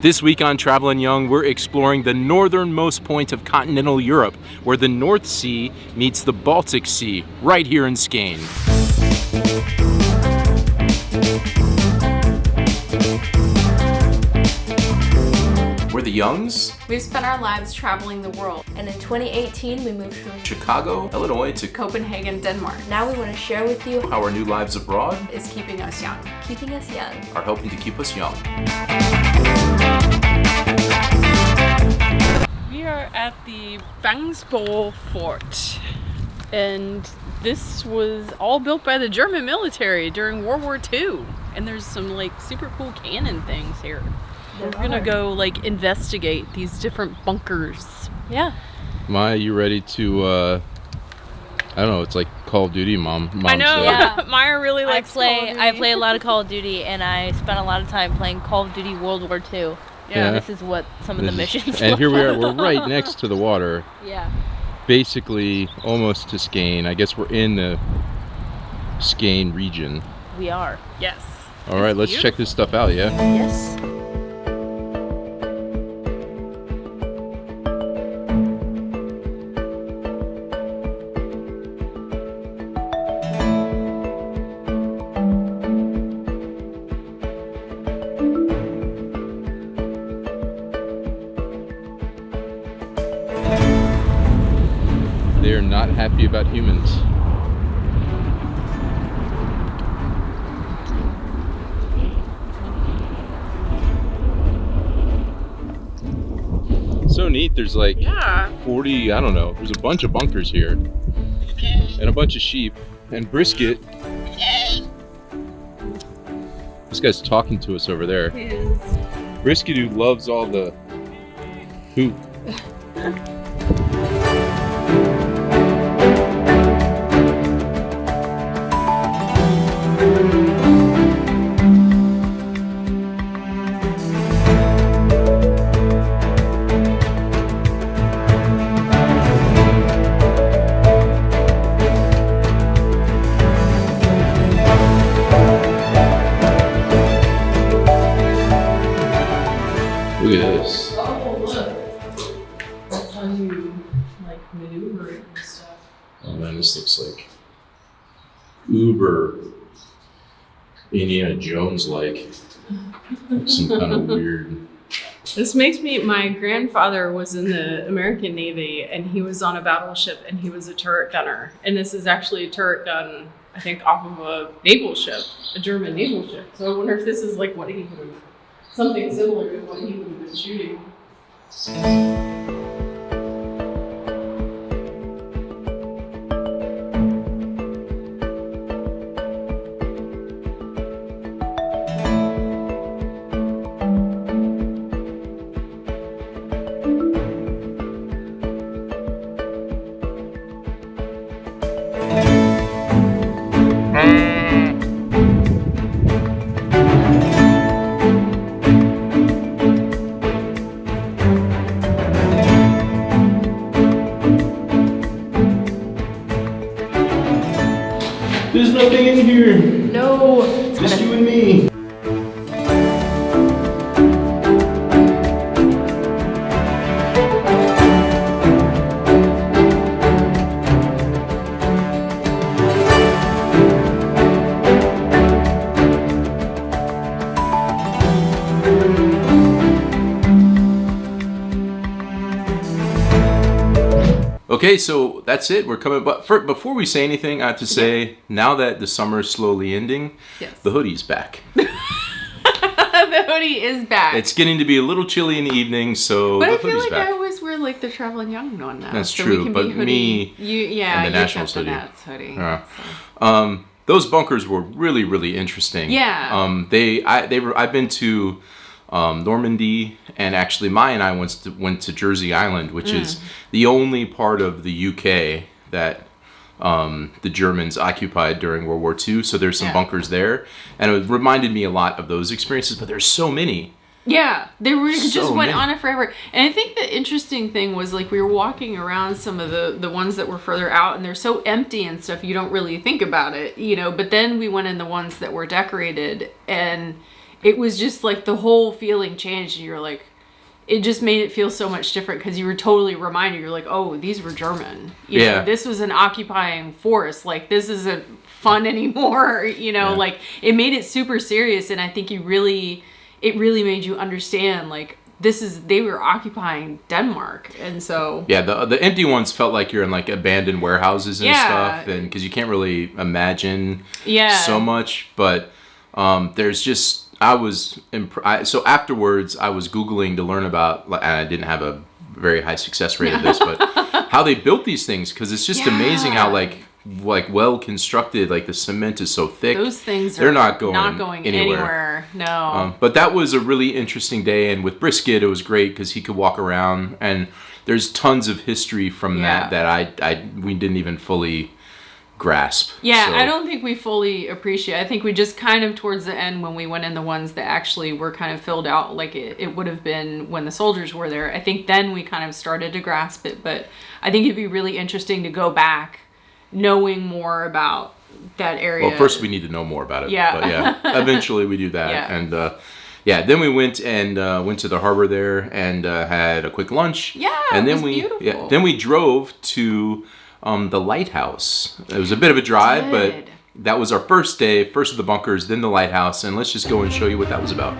This week on Travelin' Young, we're exploring the northernmost point of continental Europe, where the North Sea meets the Baltic Sea, right here in Skagen. We're the Youngs. We've spent our lives traveling the world. And in 2018, we moved from Chicago, Illinois to Copenhagen, Denmark. Now we want to share with you how our new lives abroad is keeping us young. keeping us young. are helping to keep us young. We are at the Bangsbo Fort, and this was all built by the German military during World War II. And there's some like super cool cannon things here. We're gonna go like investigate these different bunkers. Yeah. Maya, you ready to, I don't know, it's like Call of Duty, Mom I know. said. Yeah. Maya really likes Call of Duty. I play a lot of Call of Duty, and I spent a lot of time playing Call of Duty World War II. Yeah. This is what some of the missions And look here we are, like. we're right next to the water. Yeah. Basically almost to Skagen. I guess we're in the Skagen region. We are. Yes. All right, let's check this stuff out, yeah? Yes. They are not happy about humans. So neat, there's like 40, I don't know, there's a bunch of bunkers here. And a bunch of sheep. And Brisket. This guy's talking to us over there. He is. Brisket, who loves all the poop. Look at this. Oh, look. That's how you like maneuver it and stuff. Oh man, this looks like uber Indiana Jones like some kind of weird. This makes me, my grandfather was in the American Navy and he was on a battleship and he was a turret gunner. And this is actually a turret gun, I think, off of a naval ship, a German naval ship. So I wonder if this is like what he would have, something similar to what he would have been shooting. There's nothing in here. No. Just you and me. Okay, so that's it. We're coming, but before we say anything, I have to say, now that the summer is slowly ending, Yes. the hoodie's back. The hoodie is back. It's getting to be a little chilly in the evening, so But the I feel hoodie's like back. I always wear like the Traveling Young one now. That's so true, we can but be hoodie. me Yeah, and the you Nationals got the hoodie. Nats hoodie. Yeah. So. Those bunkers were really, really interesting. Yeah. I've been to Normandy, and actually Maya and I went to Jersey Island, which is the only part of the UK that the Germans occupied during World War II. So there's some bunkers there, and it reminded me a lot of those experiences. But there's so many. Yeah, they were So just went many. on it forever. And I think the interesting thing was like we were walking around some of the ones that were further out, and they're so empty and stuff, you don't really think about it, you know. But then we went in the ones that were decorated, and it was just like the whole feeling changed, and you're like, it just made it feel so much different because you were totally reminded. You're like, oh, these were German. You know, this was an occupying force. Like, this isn't fun anymore. You know, like, it made it super serious, and I think it really made you understand, like, they were occupying Denmark. And so the empty ones felt like you're in like abandoned warehouses and stuff, and because you can't really imagine so much. But there's just, so afterwards I was Googling to learn about, and I didn't have a very high success rate of this, but how they built these things, because it's just amazing how like well constructed, like the cement is so thick. Those things they're are not going anywhere. No. But that was a really interesting day, and with Brisket it was great because he could walk around, and there's tons of history from that we didn't even fully grasp. Yeah, so. I don't think we fully appreciate. I think we just kind of towards the end, when we went in the ones that actually were kind of filled out like it would have been when the soldiers were there, I think then we kind of started to grasp it. But I think it'd be really interesting to go back knowing more about that area. Well, first we need to know more about it. Yeah. But eventually we do that. Yeah. And then we went to the harbor there and had a quick lunch. Yeah, and it then was beautiful. Then we drove to the lighthouse. It was a bit of a drive, but that was our first day, first of the bunkers, then the lighthouse, and let's just go and show you what that was about.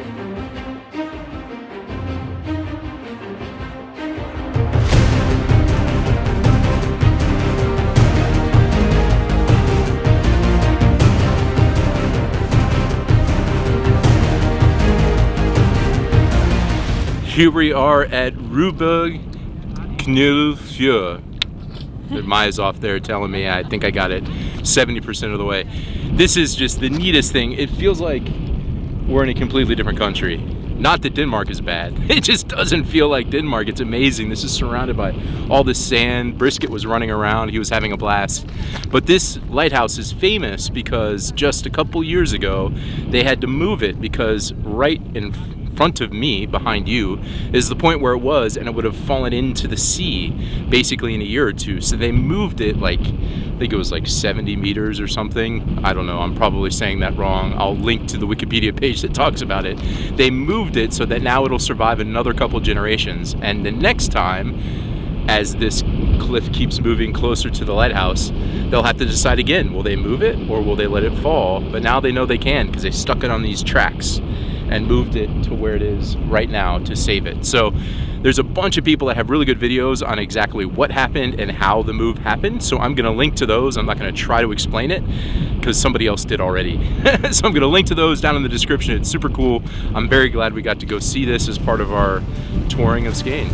Here we are at Ruberg Knilfjord. Maya's off there telling me I think I got it 70% of the way. This is just the neatest thing. It feels like we're in a completely different country. Not that Denmark is bad. It just doesn't feel like Denmark. It's amazing. This is surrounded by all this sand. Brisket was running around. He was having a blast. But this lighthouse is famous because just a couple years ago, they had to move it because right in front of me, behind you, is the point where it was, and it would have fallen into the sea basically in a year or two. So they moved it like, I think it was like 70 meters or something. I don't know, I'm probably saying that wrong. I'll link to the Wikipedia page that talks about it. They moved it so that now it'll survive another couple generations, and the next time, as this cliff keeps moving closer to the lighthouse, they'll have to decide again, will they move it or will they let it fall? But now they know they can because they stuck it on these tracks and moved it to where it is right now to save it. So there's a bunch of people that have really good videos on exactly what happened and how the move happened. So I'm gonna link to those. I'm not gonna try to explain it because somebody else did already. So I'm gonna link to those down in the description. It's super cool. I'm very glad we got to go see this as part of our touring of Skagen.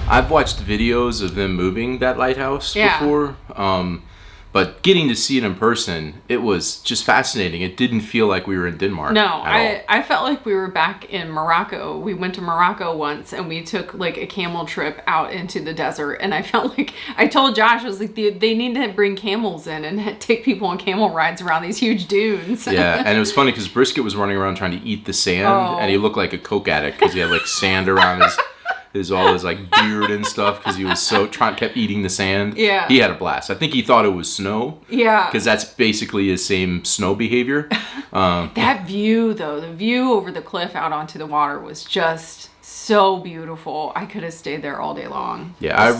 I've watched videos of them moving that lighthouse before, but getting to see it in person, it was just fascinating. It didn't feel like we were in Denmark. No, I felt like we were back in Morocco. We went to Morocco once, and we took like a camel trip out into the desert, and I felt like, I told Josh, I was like, they need to bring camels in and take people on camel rides around these huge dunes. Yeah, and it was funny because Brisket was running around trying to eat the sand, and he looked like a coke addict because he had like sand around his like beard and stuff because he was kept eating the sand. Yeah. He had a blast. I think he thought it was snow. Yeah. Because that's basically his same snow behavior. That view though, the view over the cliff out onto the water was just so beautiful. I could have stayed there all day long. Yeah,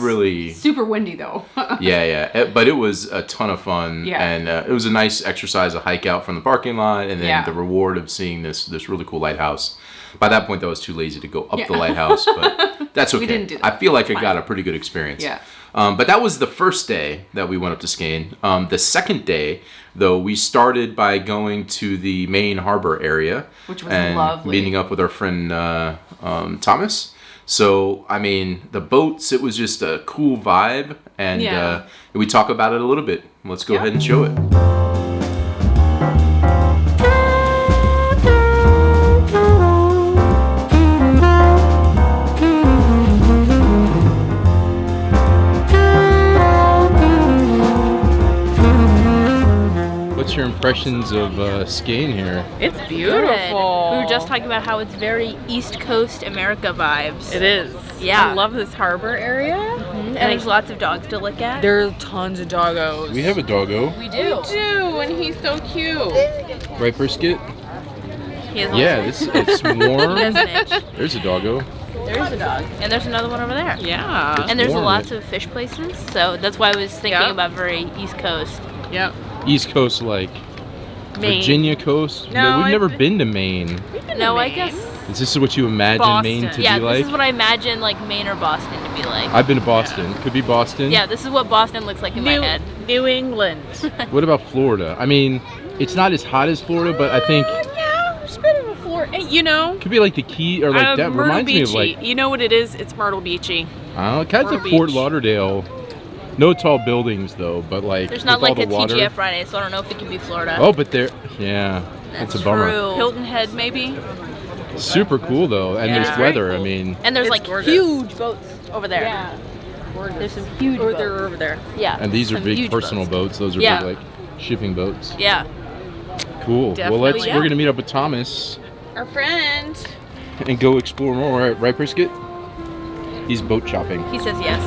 super windy though. Yeah. But it was a ton of fun. Yeah. And it was a nice exercise, a hike out from the parking lot, and then the reward of seeing this really cool lighthouse. By that point, I was too lazy to go up the lighthouse, but that's okay. We didn't do that. I feel like I got a pretty good experience. Yeah. But that was the first day that we went up to Skagen. The second day, though, we started by going to the main harbor area. Which was and lovely. Meeting up with our friend Thomas. So, I mean, the boats, it was just a cool vibe. And we talk about it a little bit. Let's go ahead and show it. impressions of Skagen here? It's Good. beautiful. We were just talking about how it's very East Coast America vibes. It is. Yeah. I love this harbor area. And there's lots of dogs to look at. There's tons of doggos. We have a doggo. We do. We do, and he's so cute. Right, Brisket? He has Yeah, it's warm. He has an itch. There's a doggo. There's a dog. And there's another one over there. Yeah. And there's warm. lots of fish places, so that's why I was thinking Yep. about very East Coast. Yep. East Coast, like Maine. Virginia coast. No, We've I never thi- been to Maine. No, I guess. Is this what you imagine Boston. Maine to Yeah, be this like? is what I imagine like Maine or Boston to be like. I've been to Boston. Could be Boston. Yeah, this is what Boston looks like in my head. New England. What about Florida? I mean, it's not as hot as Florida, but I think Yeah, it's a bit of a floor. You know, it could be like the Key or like that. Myrtle Reminds me of Beachy. like You know what it is? It's Myrtle Beachy. I don't know, kind of Myrtle like Fort Beach. Lauderdale. No tall buildings though, but like There's not with like all a the water. TGF Friday, so I don't know if it can be Florida. Oh, but there, yeah, That's it's a bummer. true. Hilton Head, maybe. Super cool though, and Yeah. this It's very weather. I cool. mean, And there's It's like gorgeous. huge boats over there. Yeah. There's some huge Or boats. they're over there. Yeah. and these are some big huge personal boats. Those are Yeah. big like shipping boats. Yeah. Cool. Definitely, Well, yeah. we're gonna meet up with Thomas Our friend. and go explore more. Right, Brisket? He's boat shopping. He says yes.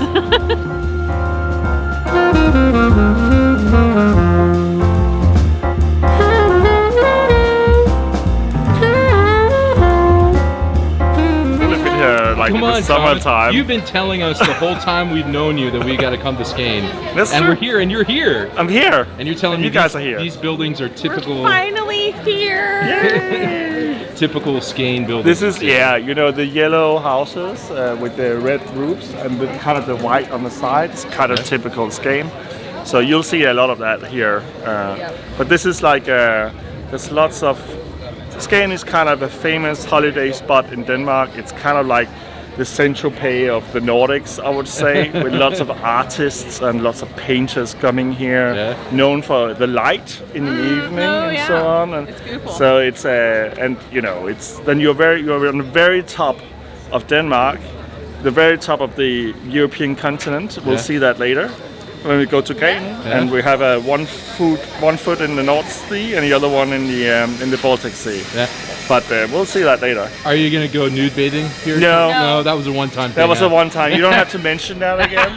We've been here like in the Thomas. summertime. You've been telling us the whole time we've known you that we got to come to Skagen. That's and true. we're here, and you're here. I'm here. And you're telling And me you guys these, are here. These buildings are typical, Finally here. typical Skagen buildings. This is you know the yellow houses with the red roofs and with kind of the white on the side. It's kind of typical Skagen. So you'll see a lot of that here. But this is like there's lots of Skagen is kind of a famous holiday spot in Denmark. It's kind of like the Central Pay of the Nordics, I would say, with lots of artists and lots of painters coming here, Yeah. known for the light in the evening and so yeah. on. And It's beautiful. so it's and you know it's then you're on the very top of Denmark, the very top of the European continent. We'll Yeah. see that later when we go to Skagen, Yeah. and we have one foot in the North Sea and the other one in the Baltic Sea. Yeah. But we'll see that later. Are you gonna go nude bathing here? No. No, that was a one-time thing. That was huh? a one time. You don't have to mention that again.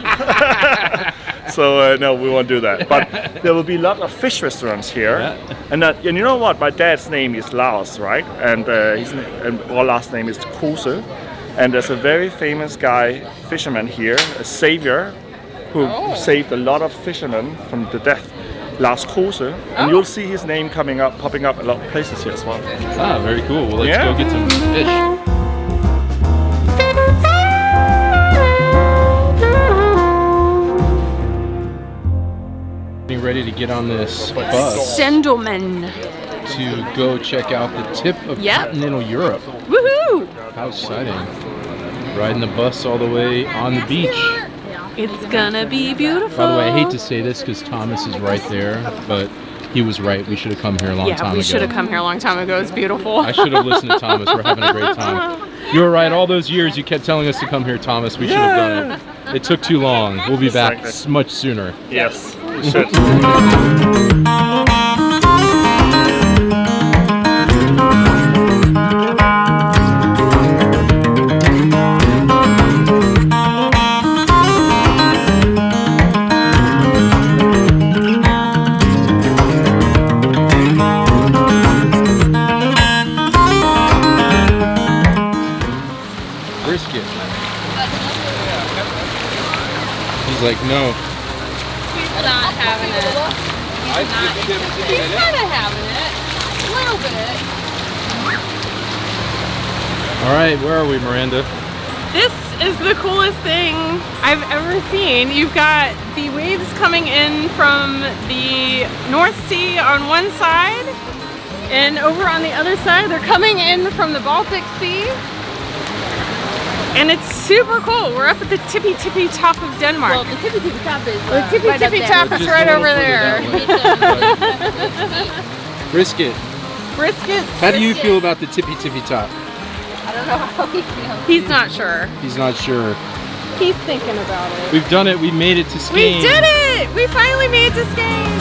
So no, we won't do that. But there will be a lot of fish restaurants here, Yeah. and you know what? My dad's name is Lars, right? And our last name is Kruse. And there's a very famous guy, fisherman here, a savior, who saved a lot of fishermen from the death. Lars Kruse, and you'll see his name popping up a lot of places here as well. Ah, very cool. Well, let's Yeah. go get some fish. Getting ready to get on this bus Sendelman. to go check out the tip of continental Europe. Woohoo! How exciting. Riding the bus all the way on the beach. It's gonna be beautiful. By the way, I hate to say this because Thomas is right there, but he was right. We should have come here a long time ago. we should have come here a long time ago. It's beautiful. I should have listened to Thomas. We're having a great time. You were right. All those years you kept telling us to come here, Thomas. We should have done it. It took too long. We'll be back Exactly. much sooner. Yes, we should. Brisket. He's like, no. He's not having it. He's kind of having it. A little bit. All right, where are we, Miranda? This is the coolest thing I've ever seen. You've got the waves coming in from the North Sea on one side, and over on the other side, they're coming in from the Baltic Sea. And it's super cool. We're up at the tippy top of Denmark. Well, the tippy top is the tippy right up there. top is Just right a little over further there. that way. Brisket. Brisket. How do you feel about the tippy top? I don't know how he feels. He's not sure. He's not sure. He's thinking about it. We've done it. We made it to Skagen. We did it! We finally made it to Skagen.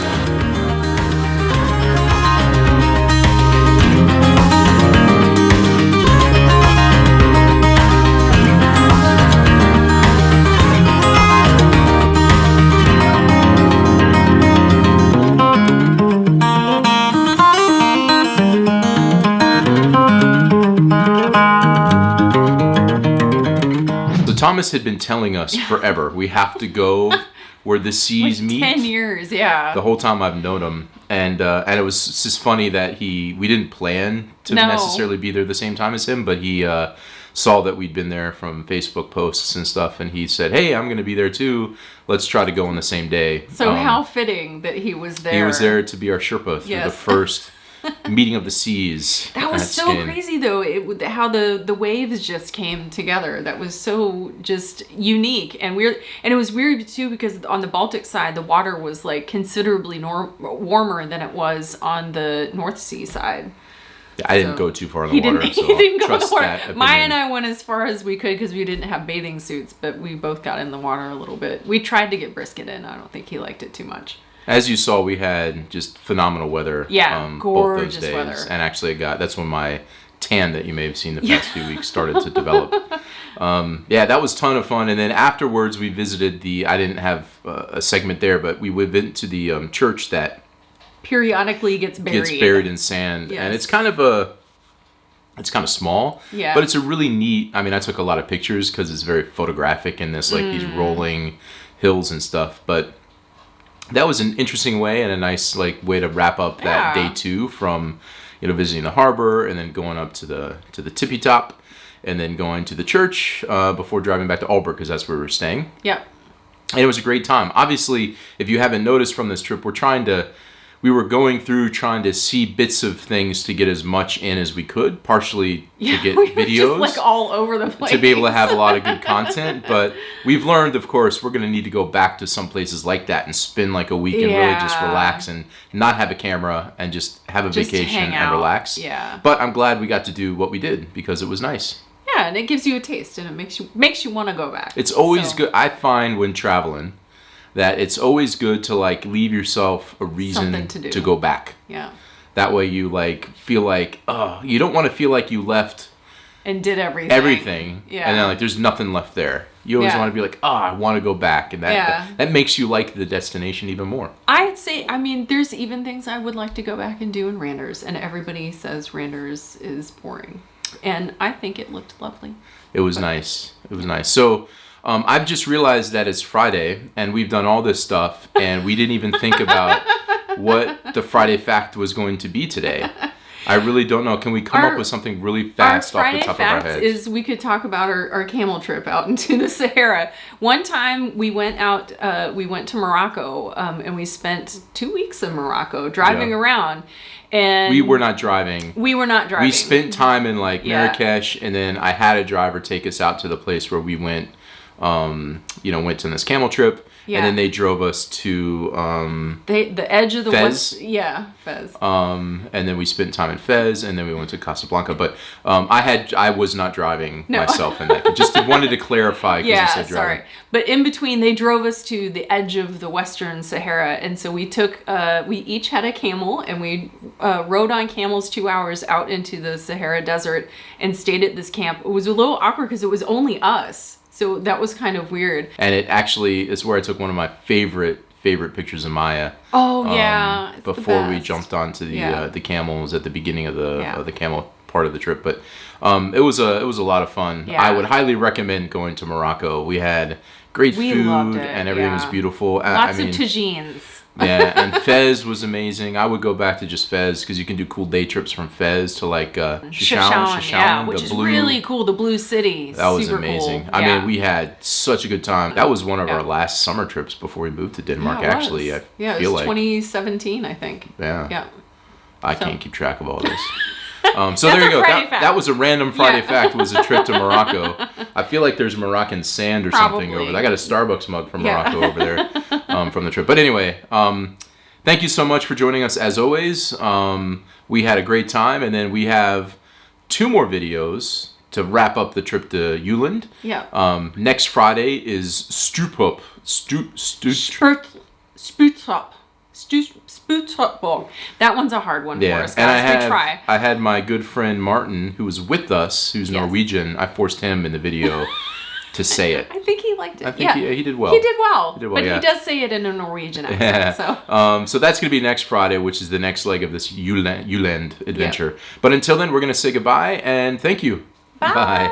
Thomas had been telling us forever, we have to go where the seas meet. 10 years, yeah. The whole time I've known him. And it was just funny that we didn't plan to necessarily be there the same time as him, but he saw that we'd been there from Facebook posts and stuff, and he said, hey, I'm going to be there too. Let's try to go on the same day. So how fitting that he was there. He was there to be our Sherpa through the first meeting of the seas. That was so crazy, though, how the waves just came together. That was so just unique and weird. And it was weird, too, because on the Baltic side, the water was like considerably warmer than it was on the North Sea side. I didn't go too far in the water, so he didn't go trust in the that water. opinion. Maya and I went as far as we could because we didn't have bathing suits, but we both got in the water a little bit. We tried to get Brisket in. I don't think he liked it too much. As you saw, we had just phenomenal weather. Yeah, gorgeous both those days. weather. And actually, that's when my tan that you may have seen the past few weeks started to develop. That was a ton of fun. And then afterwards, we visited I didn't have a segment there, but we went to the church that periodically gets buried in sand. Yes. And it's kind of small, but it's a really neat, I took a lot of pictures because it's very photographic and this these rolling hills and stuff, but that was an interesting way and a nice way to wrap up that day 2 from visiting the harbor and then going up to the tippy top and then going to the church before driving back to Aalborg because that's where we were staying. Yeah. And it was a great time. Obviously, if you haven't noticed from this trip, we were going through trying to see bits of things to get as much in as we could, partially to get we videos. Were just all over the place. To be able to have a lot of good content. But we've learned, of course, we're going to need to go back to some places like that and spend a week and really just relax and not have a camera and just have a vacation and relax. Yeah. But I'm glad we got to do what we did because it was nice. Yeah, and it gives you a taste and it makes you want to go back. It's always good. I find when traveling that it's always good to leave yourself a reason to go back. Yeah. That way you feel you don't want to feel like you left and did everything. Yeah. And then there's nothing left there. You always want to be I want to go back, and that makes you like the destination even more. I'd say there's even things I would like to go back and do in Randers, and everybody says Randers is boring. And I think it looked lovely. It was nice. So I've just realized that it's Friday and we've done all this stuff and we didn't even think about what the Friday fact was going to be today. I really don't know. Can we come up with something really fast off the top of our heads? Our Friday fact is we could talk about our camel trip out into the Sahara. One time we went to Morocco and we spent 2 weeks in Morocco driving around. And we were not driving. We spent time in Marrakesh and then I had a driver take us out to the place where we went. Went on this camel trip, and then they drove us to the edge of the Fez. Fez. And then we spent time in Fez, and then we went to Casablanca. But I was not driving myself in that. Just wanted to clarify because you said driving. Sorry. But in between, they drove us to the edge of the Western Sahara, and so we each had a camel, and we rode on camels 2 hours out into the Sahara Desert and stayed at this camp. It was a little awkward because it was only us. So that was kind of weird. And it actually is where I took one of my favorite pictures of Maya. Oh yeah. Before we jumped onto the camels at the beginning of the camel part of the trip, but it was a lot of fun. Yeah. I would highly recommend going to Morocco. We had great food and everything was beautiful. Lots of tagines. Yeah, and Fez was amazing. I would go back to just Fez because you can do cool day trips from Fez to Skagen, which is really cool. The Blue City. That was super amazing. Cool. We had such a good time. That was one of our last summer trips before we moved to Denmark. Actually, it was 2017, I think. Yeah. I can't keep track of all this. So there you go. That was a random Friday fact. Was a trip to Morocco. I feel like there's Moroccan sand or something over there. I got a Starbucks mug from Morocco over there from the trip. But anyway, thank you so much for joining us as always. We had a great time, and then we have 2 more videos to wrap up the trip to Jutland. Yeah. Next Friday is Sputrop. That one's a hard one for us, and guys. I had my good friend Martin, who was with us, who's Norwegian. I forced him in the video to say it. I think he liked it. I think he did well. He did well, but he does say it in a Norwegian accent. So that's going to be next Friday, which is the next leg of this Jutland adventure. But until then, we're going to say goodbye and thank you. Bye.